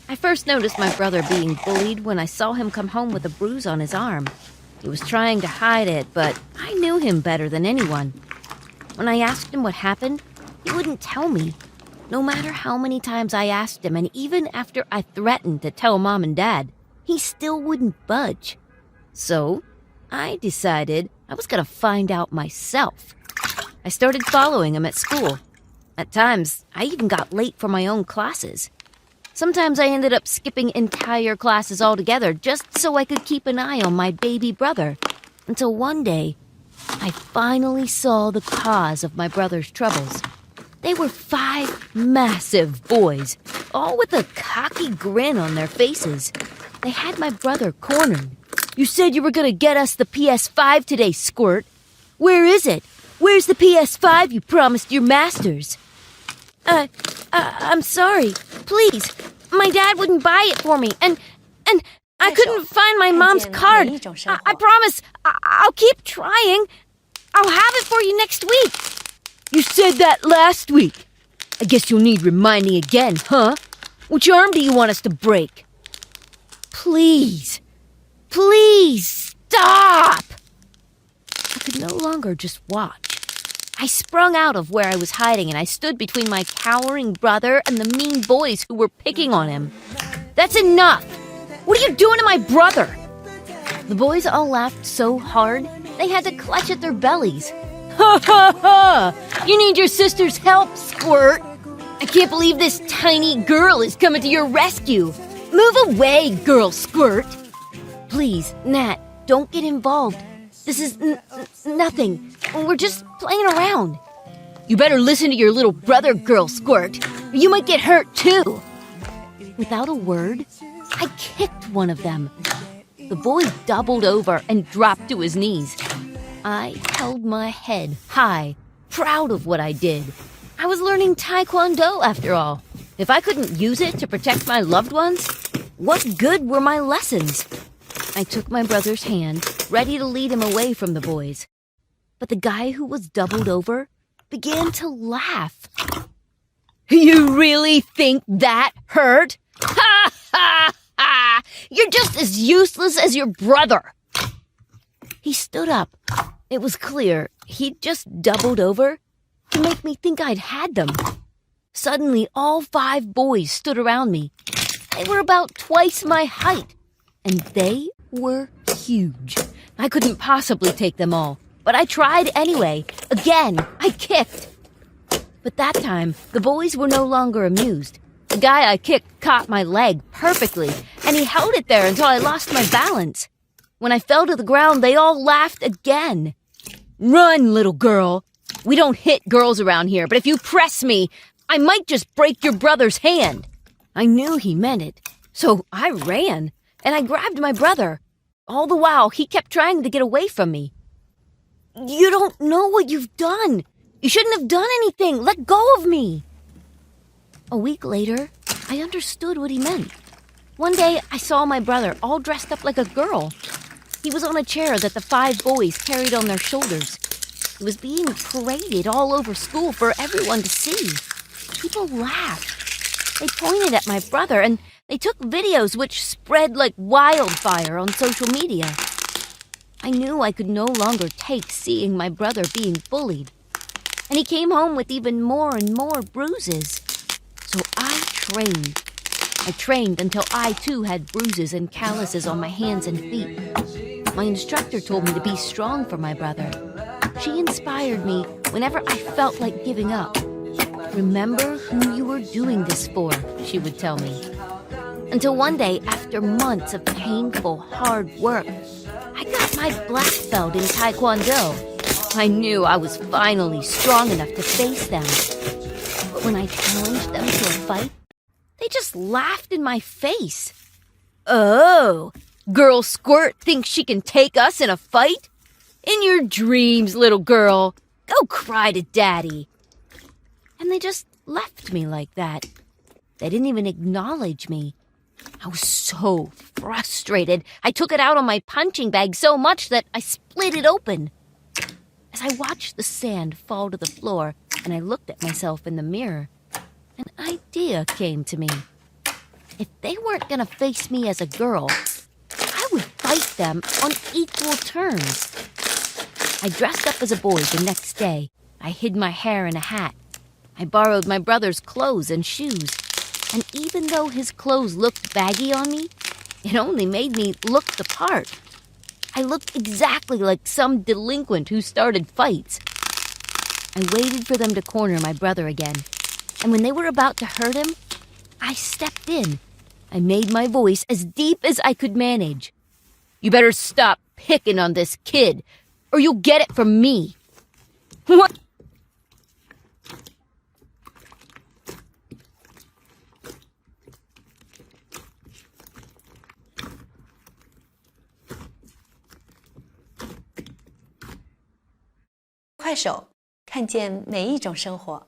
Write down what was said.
I first noticed my brother being bullied when I saw him come home with a bruise on his arm. He was trying to hide it, but I knew him better than anyone. When I asked him what happened, he wouldn't tell me. No matter how many times I asked him, and even after I threatened to tell Mom and Dad, he still wouldn't budge. So, I decided I was gonna find out myself. I started following him at school. At times, I even got late for my own classes. Sometimes I ended up skipping entire classes altogether just so I could keep an eye on my baby brother. Until one day, I finally saw the cause of my brother's troubles. They were 5 massive boys, all with a cocky grin on their faces. They had my brother cornered. "You said you were gonna get us the PS5 today, Squirt. Where is it? Where's the PS5 you promised your masters?" I'm sorry. Please. My dad wouldn't buy it for me, and I couldn't find my mom's card. I promise. I'll keep trying. I'll have it for you next week. You said that last week. I guess you'll need reminding again, huh? Which arm do you want us to break? Please. Please, stop! I could no longer just watch. I sprung out of where I was hiding and I stood between my cowering brother and the mean boys who were picking on him. "That's enough! What are you doing to my brother?" The boys all laughed so hard, they had to clutch at their bellies. "Ha ha ha! You need your sister's help, Squirt! I can't believe this tiny girl is coming to your rescue! Move away, girl Squirt!" "Please, Nat, don't get involved. This is nothing. We're just playing around." "You better listen to your little brother, girl Squirt, or you might get hurt too." Without a word, I kicked one of them. The boy doubled over and dropped to his knees. I held my head high, proud of what I did. I was learning Taekwondo after all. If I couldn't use it to protect my loved ones, what good were my lessons? I took my brother's hand, ready to lead him away from the boys. But the guy who was doubled over began to laugh. "You really think that hurt? Ha ha ha! You're just as useless as your brother." He stood up. It was clear he'd just doubled over to make me think I'd had them. Suddenly, all 5 boys stood around me. They were about twice my height, and they were huge. I couldn't possibly take them all, but I tried anyway. Again, I kicked. But that time, the boys were no longer amused. The guy I kicked caught my leg perfectly, and he held it there until I lost my balance. When I fell to the ground, they all laughed again. "Run, little girl. We don't hit girls around here, but if you press me, I might just break your brother's hand." I knew he meant it, so I ran, and I grabbed my brother. All the while, he kept trying to get away from me. "You don't know what you've done. You shouldn't have done anything. Let go of me." A week later, I understood what he meant. One day, I saw my brother all dressed up like a girl. He was on a chair that the 5 boys carried on their shoulders. He was being paraded all over school for everyone to see. People laughed. They pointed at my brother, and they took videos which spread like wildfire on social media. I knew I could no longer take seeing my brother being bullied. And he came home with even more and more bruises. So I trained. I trained until I too had bruises and calluses on my hands and feet. My instructor told me to be strong for my brother. She inspired me whenever I felt like giving up. "Remember who you were doing this for," she would tell me. Until one day, after months of painful, hard work, I got my black belt in Taekwondo. I knew I was finally strong enough to face them. But when I challenged them to a fight, they just laughed in my face. "Oh, girl Squirt thinks she can take us in a fight? In your dreams, little girl. Go cry to Daddy." And they just left me like that. They didn't even acknowledge me. I was so frustrated. I took it out on my punching bag so much that I split it open. As I watched the sand fall to the floor and I looked at myself in the mirror, an idea came to me. If they weren't gonna face me as a girl, I would fight them on equal terms. I dressed up as a boy the next day. I hid my hair in a hat. I borrowed my brother's clothes and shoes. And even though his clothes looked baggy on me, it only made me look the part. I looked exactly like some delinquent who started fights. I waited for them to corner my brother again. And when they were about to hurt him, I stepped in. I made my voice as deep as I could manage. "You better stop picking on this kid, or you'll get it from me." What?快手，看见每一种生活。